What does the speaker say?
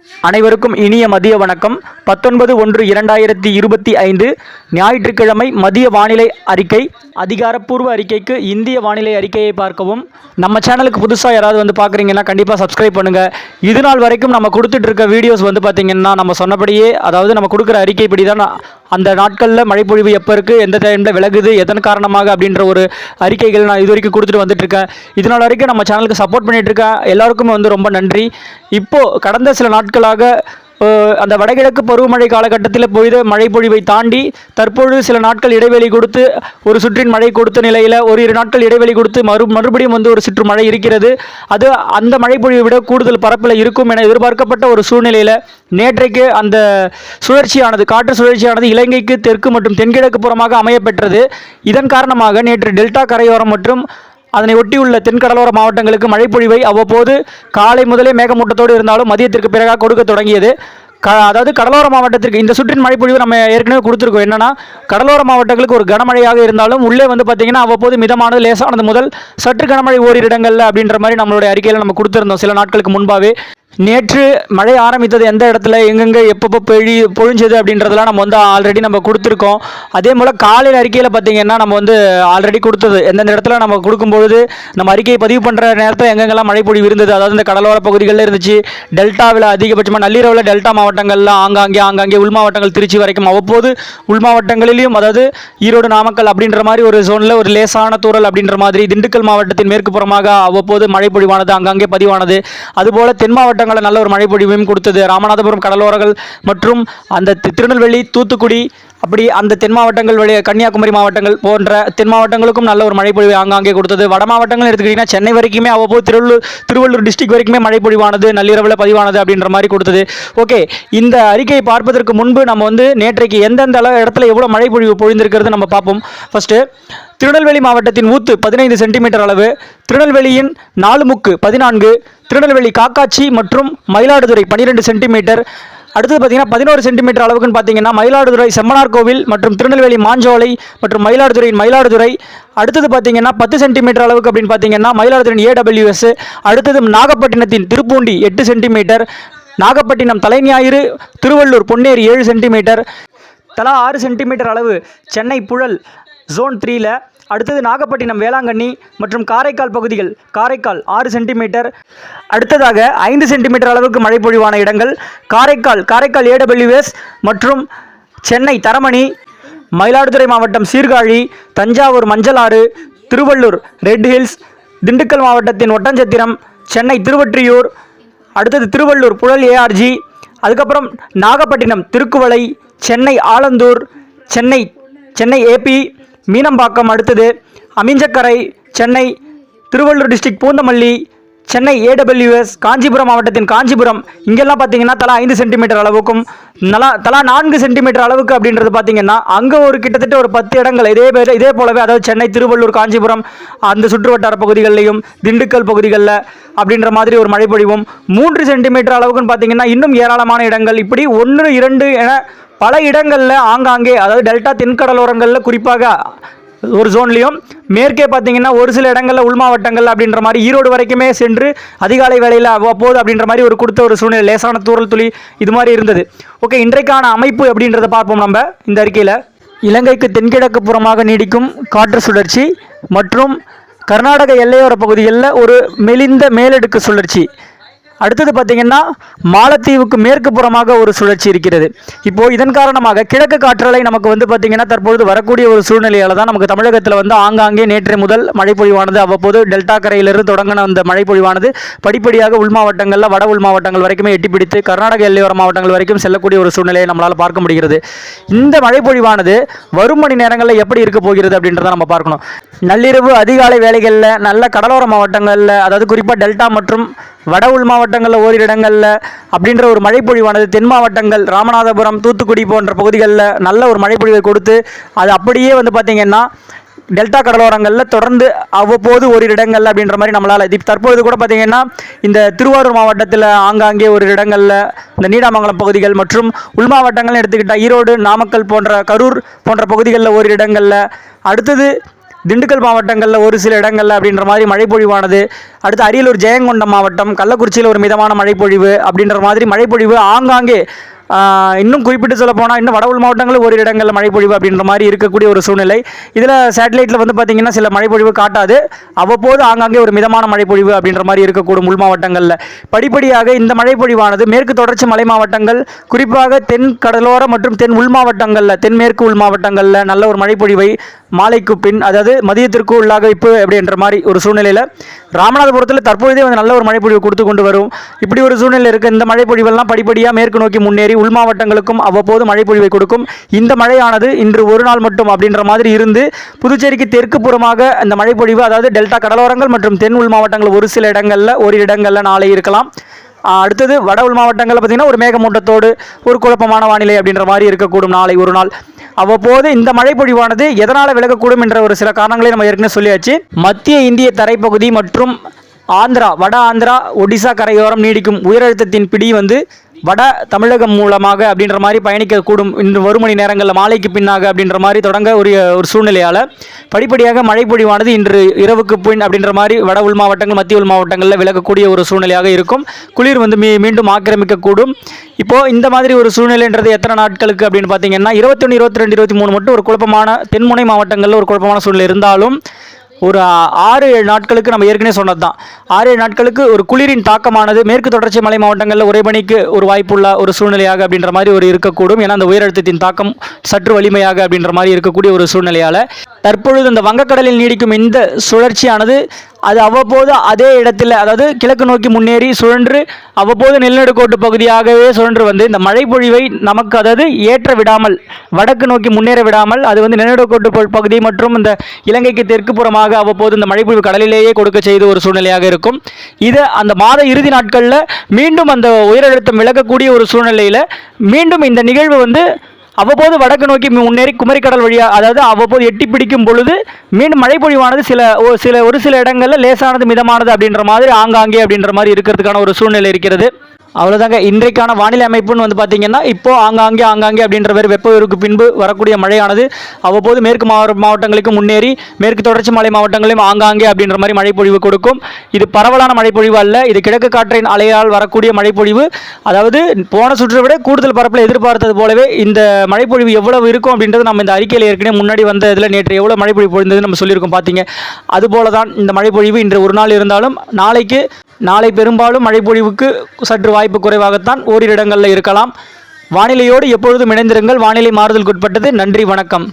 அனைவருக்கும் இனிய மதிய வணக்கம். 19/1/2025 ஞாயிற்றுக்கிழமை மதிய வானிலை அறிக்கை. அதிகாரப்பூர்வ அறிக்கைக்கு இந்திய வானிலை அறிக்கையை பார்க்கவும். நம்ம சேனலுக்கு புதுசாக யாராவது வந்து பார்க்குறீங்கன்னா கண்டிப்பாக சப்ஸ்கிரைப் பண்ணுங்கள். இது நாள் வரைக்கும் நம்ம கொடுத்துட்டு இருக்க வீடியோஸ் வந்து பார்த்திங்கன்னா நம்ம சொன்னபடியே, அதாவது நம்ம கொடுக்குற அறிக்கைப்படி தான் அந்த நாட்களில் மழைப்பொழிவு எப்போ இருக்குது, எந்த டைமில் விலகுது, எதன் காரணமாக அப்படின்ற ஒரு அறிக்கைகள் நான் இது வரைக்கும் கொடுத்துட்டு வந்துட்டுருக்கேன். இது நாள் வரைக்கும் நம்ம சேனலுக்கு சப்போர்ட் பண்ணிகிட்டு இருக்கேன். எல்லாருக்குமே வந்து ரொம்ப நன்றி. இப்போது கடந்த சில நாட்களாக அந்த வடகிழக்கு பருவமழை காலகட்டத்தில் பொய்த மழைப்பொழிவை தாண்டி தற்பொழுது சில நாட்கள் இடைவெளி கொடுத்து ஒரு சுற்றின் மழை கொடுத்த நிலையில் ஒரு 2 நாட்கள் இடைவெளி கொடுத்து மறுபடியும் வந்து ஒரு சுற்று மழை இருக்கிறது. அது அந்த மழைப்பொழிவை விட கூடுதல் பரப்பில் இருக்கும் என எதிர்பார்க்கப்பட்ட ஒரு சூழ்நிலையில் நேற்றைக்கு அந்த சுழற்சியானது, காற்று சுழற்சியானது இலங்கைக்கு தெற்கு மற்றும் தென்கிழக்கு புறமாக அமையப்பெற்றது. இதன் காரணமாக நேற்று டெல்டா கரையோரம் மற்றும் அதனை ஒட்டியுள்ள தென்கடலோர மாவட்டங்களுக்கு மழைப்பொழிவை அவ்வப்போது காலை முதலே மேகமூட்டத்தோடு இருந்தாலும் மதியத்திற்கு பிறகு கொடுக்க தொடங்கியது. அதாவது கடலோர மாவட்டத்திற்கு இந்த சுற்றின் மழைப்பொழிவு நம்ம ஏற்கனவே கொடுத்துருக்கோம். என்னன்னா, கடலோர மாவட்டங்களுக்கு ஒரு கனமழையாக இருந்தாலும் உள்ளே வந்து பார்த்தீங்கன்னா அவ்வப்போது மிதமானது, லேசானது முதல் சற்று கனமழை ஓரிரு இடங்கள்ல அப்படின்ற மாதிரி நம்மளுடைய அறிக்கையில் நம்ம கொடுத்துருந்தோம் சில நாட்களுக்கு முன்பாகவே. நேற்று மழை ஆரம்பித்தது எந்த இடத்துல, எங்கெங்கே எப்பப்போ பொழிஞ்சது அப்படின்றதெல்லாம் நம்ம வந்து ஆல்ரெடி நம்ம கொடுத்துருக்கோம். அதே போல் காலையில் அறிக்கையில் பார்த்திங்கன்னா நம்ம வந்து ஆல்ரெடி கொடுத்தது எந்தெந்த இடத்துல நம்ம கொடுக்கும்பொழுது நம்ம அறிக்கையை பதிவு பண்ணுற நேரத்தில் எங்கெங்கெல்லாம் மழைப்பொழிவு இருந்தது, அதாவது இந்த கடலோர பகுதிகளில் இருந்துச்சு. டெல்டாவில் அதிகபட்சமாக நள்ளிரவில் டெல்டா மாவட்டங்களில் ஆங்காங்கே உள் மாவட்டங்கள் திருச்சி வரைக்கும் அவ்வப்போது உள் மாவட்டங்களிலும், அதாவது ஈரோடு நாமக்கல் அப்படின்ற மாதிரி ஒரு ஜோனில் ஒரு லேசான தூறல் அப்படின்ற மாதிரி, திண்டுக்கல் மாவட்டத்தின் மேற்கு புறமாக அவ்வப்போது மழைப்பொழிவானது அங்கங்கே பதிவானது. அதுபோல் தென் மாவட்டங்களில் நல்ல ஒரு மழைப்பொழிவையும் கொடுத்தது. ராமநாதபுரம் கடலோரங்கள் மற்றும் அந்த திருநெல்வேலி, தூத்துக்குடி, அப்படி அந்த தென் மாவட்டங்கள் கன்னியாகுமரி மாவட்டங்கள் போன்ற தென் மாவட்டங்களுக்கும் நல்ல ஒரு மழைப்பொழிவை ஆங்காங்கே கொடுத்தது. வட மாவட்டங்கள் எடுத்துக்கிட்டிங்கன்னா சென்னை வரைக்குமே அவ்வப்போது திருவள்ளூர் டிஸ்ட்ரிக்ட் வரைக்குமே மழைப்பொழிவானது நள்ளிரவில் பதிவானது அப்படின்ற மாதிரி கொடுத்தது. ஓகே, இந்த அறிக்கையை பார்ப்பதற்கு முன்பு நம்ம வந்து நேற்றைக்கு எந்தெந்த இடத்துல எவ்வளோ மழைப்பொழிவு பொழிந்திருக்கிறது நம்ம பார்ப்போம். ஃபஸ்ட்டு திருநெல்வேலி மாவட்டத்தின் ஊத்து 15 சென்டிமீட்டர் அளவு, திருநெல்வேலியின் நாலுமுக்கு 14, திருநெல்வேலி காக்காட்சி மற்றும் மயிலாடுதுறை 12 சென்டிமீட்டர். அடுத்தது பார்த்தீங்கன்னா 11 சென்டிமீட்டர் அளவுக்குன்னு பார்த்தீங்கன்னா மயிலாடுதுறை செம்மனார் கோவில் மற்றும் திருநெல்வேலி மாஞ்சோலை மற்றும் மயிலாடுதுறை. அடுத்தது பார்த்தீங்கன்னா 10 சென்டிமீட்டர் அளவுக்கு அப்படின்னு பார்த்தீங்கன்னா மயிலாடுதுறை AWS. அடுத்தது நாகப்பட்டினத்தின் திருப்பூண்டி 8 சென்டிமீட்டர், நாகப்பட்டினம் தலைஞாயிறு, திருவள்ளூர் பொன்னேரி 7 சென்டிமீட்டர், தலா 6 சென்டிமீட்டர் அளவு சென்னை புழல் ஜோன் 3ல. அடுத்தது நாகப்பட்டினம் வேளாங்கண்ணி மற்றும் காரைக்கால் பகுதிகள், காரைக்கால் 6 சென்டிமீட்டர். அடுத்ததாக 5 சென்டிமீட்டர் அளவுக்கு மழைப்பொழிவான இடங்கள் காரைக்கால் AWS மற்றும் சென்னை தரமணி, மயிலாடுதுறை மாவட்டம் சீர்காழி, தஞ்சாவூர் மஞ்சளாறு, திருவள்ளூர் ரெட் ஹில்ஸ், திண்டுக்கல் மாவட்டத்தின் ஒட்டஞ்சத்திரம், சென்னை திருவொற்றியூர், அடுத்தது திருவள்ளூர் புழல் ARG, அதுக்கப்புறம் நாகப்பட்டினம் திருக்குவளை, சென்னை ஆலந்தூர், சென்னை AP, மீனம்பாக்கம், அடுத்தது அமிஞ்சக்கரை, சென்னை திருவள்ளூர் டிஸ்ட்ரிக்ட் பூந்தமல்லி, சென்னை AWS, காஞ்சிபுரம் மாவட்டத்தின் காஞ்சிபுரம். இங்கெல்லாம் பார்த்தீங்கன்னா தலா 5 சென்டிமீட்டர் அளவுக்கும் தலா 4 சென்டிமீட்டர் அளவுக்கு அப்படின்றது பார்த்தீங்கன்னா அங்கே ஒரு கிட்டத்தட்ட ஒரு 10 இடங்கள் இதே போலவே, அதாவது சென்னை, திருவள்ளூர், காஞ்சிபுரம் அந்த சுற்றுவட்டார பகுதிகளிலையும் திண்டுக்கல் பகுதிகளில் அப்படின்ற மாதிரி ஒரு மழைப்பொழிவும் 3 சென்டிமீட்டர் அளவுக்குன்னு பார்த்தீங்கன்னா இன்னும் ஏராளமான இடங்கள், இப்படி 1, 2 என பல இடங்களில் ஆங்காங்கே, அதாவது டெல்டா தென்கடலோரங்களில் குறிப்பாக ஒரு ஜோன்லையும், மேற்கே பார்த்தீங்கன்னா ஒரு சில இடங்களில் உள் மாவட்டங்கள் அப்படின்ற மாதிரி ஈரோடு வரைக்குமே சென்று அதிகாலை வேளையில் அவ்வப்போது அப்படின்ற மாதிரி ஒரு கொடுத்த ஒரு சூழ்நிலை, லேசான தூறல் துளி இது மாதிரி இருந்தது. ஓகே, இன்றைக்கான அமைப்பு அப்படின்றத பார்ப்போம் நம்ம இந்த அறிக்கையில். இலங்கைக்கு தென்கிழக்கு புறமாக நீடிக்கும் காற்று சுழற்சி மற்றும் கர்நாடக எல்லையோர பகுதிகளில் ஒரு மெலிந்த மேலடுக்கு சுழற்சி. அடுத்தது பார்த்தீங்கன்னா மாலத்தீவுக்கு மேற்கு புறமாக ஒரு சுழற்சி இருக்கிறது. இப்போது இதன் காரணமாக கிழக்கு காற்றலை நமக்கு வந்து பார்த்திங்கன்னா தற்பொழுது வரக்கூடிய ஒரு சூழ்நிலையால் தான் நமக்கு தமிழகத்தில் வந்து ஆங்காங்கே நேற்று முதல் மழைப்பொழிவானது அவ்வப்போது டெல்டா கரையிலிருந்து தொடங்கின அந்த மழைப்பொழிவானது படிப்படியாக உள் மாவட்டங்களில் வட உள் மாவட்டங்கள் வரைக்குமே எட்டிப்பிடித்து கர்நாடக எல்லையோர மாவட்டங்கள் வரைக்கும் செல்லக்கூடிய ஒரு சூழ்நிலையை நம்மளால் பார்க்க முடிகிறது. இந்த மழைப்பொழிவானது வரும் மணி நேரங்களில் எப்படி இருக்க போகிறது அப்படின்றத நம்ம பார்க்கணும். நள்ளிரவு அதிகாலை வேளைகளில் நல்ல கடலோர மாவட்டங்களில், அதாவது குறிப்பாக டெல்டா மற்றும் வட உள் மாவட்டங்களில் ஓரிரு இடங்களில் அப்படின்ற ஒரு மழைப்பொழிவானது தென் மாவட்டங்கள் ராமநாதபுரம், தூத்துக்குடி போன்ற பகுதிகளில் நல்ல ஒரு மழைப்பொழிவை கொடுத்து அது அப்படியே வந்து பார்த்திங்கன்னா டெல்டா கடலோரங்களில் தொடர்ந்து அவ்வப்போது ஓரிரு இடங்களில் அப்படின்ற மாதிரி நம்மளால் தற்பொழுது கூட பார்த்திங்கன்னா இந்த திருவாரூர் மாவட்டத்தில் ஆங்காங்கே ஒரு இடங்களில் இந்த நீடாமங்கலம் பகுதிகள் மற்றும் உள் மாவட்டங்கள்னு எடுத்துக்கிட்டால் ஈரோடு, நாமக்கல் போன்ற கரூர் போன்ற பகுதிகளில் ஓரிரு இடங்களில், அடுத்தது திண்டுக்கல் மாவட்டங்களில் ஒரு சில இடங்களில் அப்படின்ற மாதிரி மழைப்பொழிவானது. அடுத்து அரியலூர் ஜெயங்கொண்டம் மாவட்டம், கள்ளக்குறிச்சியில் ஒரு மிதமான மழைப்பொழிவு அப்படின்ற மாதிரி மழைப்பொழிவு ஆங்காங்கே இன்னும் குறிப்பிட்டு சொல்ல போனால் இன்னும் வட உள் மாவட்டங்களில் ஒரு இடங்களில் மழைப்பொழிவு அப்படின்ற மாதிரி இருக்கக்கூடிய ஒரு சூழ்நிலை. இதில் சேட்டலைட்டில் வந்து பார்த்திங்கன்னா சில மழைப்பொழிவு காட்டாது, அவ்வப்போது ஆங்காங்கே ஒரு மிதமான மழைப்பொழிவு அப்படின்ற மாதிரி இருக்கக்கூடும் உள் மாவட்டங்களில். படிப்படியாக இந்த மழைப்பொழிவானது மேற்கு தொடர்ச்சி மலை மாவட்டங்கள், குறிப்பாக தென் கடலோர மற்றும் தென் உள் மாவட்டங்களில், தென்மேற்கு உள் மாவட்டங்களில் நல்ல ஒரு மழைப்பொழிவை மாலைக்கு பின், அதாவது மதியத்திற்கு உள்ளாக இப்போ அப்படின்ற மாதிரி ஒரு சூழ்நிலையில் ராமநாதபுரத்தில் தற்பொழுதே வந்து நல்ல ஒரு மழைப்பொழிவு கொடுத்து கொண்டு வரும். இப்படி ஒரு சூழ்நிலை இருக்குது. இந்த மழைப்பொழிவெல்லாம் படிப்படியாக மேற்கு நோக்கி முன்னேறி உள் மாவட்டங்களுக்கும் அவ்வப்போது மழைப்பொழிவை கொடுக்கும். இந்த மழையானது இன்று ஒரு நாள் மட்டும் அப்படின்ற மாதிரி இருந்து புதுச்சேரிக்கு தெற்கு புறமாக இந்த மழைப்பொழிவு, அதாவது டெல்டா கடலோரங்கள் மற்றும் தென் உள் மாவட்டங்கள் ஒரு சில இடங்களில் ஒரு இடங்களில் நாளை இருக்கலாம். அடுத்தது வட உள் மாவட்டங்களில் பார்த்திங்கன்னா ஒரு மேகமூட்டத்தோடு ஒரு குழப்பமான வானிலை அப்படின்ற மாதிரி இருக்கக்கூடும் நாளை ஒரு நாள். அவ்வப்போது இந்த மழைப்பொழிவானது எதனால் விலகக்கூடும் என்ற ஒரு சில காரணங்களை நம்ம ஏற்கனவே சொல்லியாச்சு. மத்திய இந்திய தரைப்பகுதி மற்றும் ஆந்திரா, வட ஆந்திரா, ஒடிசா கரையோரம் நீடிக்கும் உயரழுத்தத்தின் பிடி வந்து வட தமிழகம் மூலமாக அப்படின்ற மாதிரி பயணிக்கக்கூடும். இன்று ஒரு மணி நேரங்களில் மாலைக்கு பின்னாக அப்படின்ற மாதிரி தொடங்க ஒரு சூழ்நிலையால் படிப்படியாக மழைப்பொழிவானது இன்று இரவுக்கு பின் அப்படின்ற மாதிரி வட உள் மாவட்டங்கள் மத்திய உள் மாவட்டங்களில் விலகக்கூடிய ஒரு சூழ்நிலையாக இருக்கும். குளிர் வந்து மீண்டும் ஆக்கிரமிக்கக்கூடும். இப்போது இந்த மாதிரி ஒரு சூழ்நிலைன்றது எத்தனை நாட்களுக்கு அப்படின்னு பார்த்தீங்கன்னா 21, 22, 23 மட்டும் ஒரு குழப்பமான தென்முனை மாவட்டங்களில் ஒரு குழப்பமான சூழ்நிலை இருந்தாலும் ஒரு 6-7 நாட்களுக்கு நம்ம ஏற்கனவே சொன்னது தான். 6-7 நாட்களுக்கு ஒரு குளிரின் தாக்கமானது மேற்கு தொடர்ச்சி மலை மாவட்டங்களில் உறைபனிக்கு ஒரு வாய்ப்புள்ள ஒரு சூழ்நிலையாக அப்படின்ற மாதிரி ஒரு இருக்கக்கூடும். ஏன்னா அந்த உயரழுத்தத்தின் தாக்கம் சற்று வலிமையாக அப்படின்ற மாதிரி இருக்கக்கூடிய ஒரு சூழ்நிலையால் தற்பொழுது இந்த வங்கக்கடலில் நீடிக்கும் இந்த சுழற்சியானது அது அவ்வப்போது அதே இடத்துல, அதாவது கிழக்கு நோக்கி முன்னேறி சுழன்று அவ்வப்போது நிலநடுக்கோட்டு பகுதியாகவே சுழன்று வந்து இந்த மழைப்பொழிவை நமக்கு, அதாவது ஏற்ற விடாமல் வடக்கு நோக்கி முன்னேற விடாமல் அது வந்து நிலநடுக்கோட்டு பகுதி மற்றும் இந்த இலங்கைக்கு தெற்கு புறமாக அவ்வப்போது இந்த மழைப்பொழிவு கடலிலேயே கொடுக்க செய்த ஒரு சூழ்நிலையாக இருக்கும். இது அந்த மாத இறுதி நாட்களில் மீண்டும் அந்த உயரழுத்தம் விலகக்கூடிய ஒரு சூழ்நிலையில் மீண்டும் இந்த நிகழ்வு வந்து அவ்வப்போது வடக்கு நோக்கி முன்னேறி குமரிக்கடல் வழியாக, அதாவது அவ்வப்போது எட்டி பிடிக்கும் பொழுது மீண்டும் மழைப்பொழிவானது ஒரு சில இடங்களில் லேசானது மிதமானது அப்படின்ற மாதிரி ஆங்காங்கே அப்படின்ற மாதிரி இருக்கிறதுக்கான ஒரு சூழ்நிலை இருக்கிறது. அவ்வளோதாங்க இன்றைக்கான வானிலை அமைப்புன்னு வந்து பார்த்திங்கன்னா இப்போது ஆங்காங்கே அப்படின்ற பேர் வெப்ப உயர்வுக்கு பின்பு வரக்கூடிய மழையானது அவ்வப்போது மேற்கு மாவட்டங்களுக்கு முன்னேறி மேற்கு தொடர்ச்சி மலை மாவட்டங்களையும் ஆங்காங்கே அப்படின்ற மாதிரி மழைப்பொழிவு கொடுக்கும். இது பரவலான மழைப்பொழிவு அல்ல, இது கிழக்கு காற்றின் அலையால் வரக்கூடிய மழைப்பொழிவு. அதாவது போன சுற்றை விட கூடுதல் பரப்பில் எதிர்பார்த்தது போலவே இந்த மழைப்பொழிவு எவ்வளவு இருக்கும் அப்படின்றது நம்ம இந்த அறிக்கையில் ஏற்கனவே முன்னாடி வந்த இதில் நேற்று எவ்வளோ மழைப்பொழிவு பொழிந்தது நம்ம சொல்லியிருக்கோம் பார்த்தீங்க. அதுபோல தான் இந்த மழைப்பொழிவு இன்று ஒரு நாள் இருந்தாலும் நாளை பெரும்பாலும் மழைப்பொழிவுக்கு சற்று வாய்ப்பு குறைவாகத்தான் ஓரிரு இடங்களில் இருக்கலாம். வானிலையோடு எப்பொழுதும் இணைந்திருங்கள். வானிலை மாறுதலுக்குட்பட்டது. நன்றி, வணக்கம்.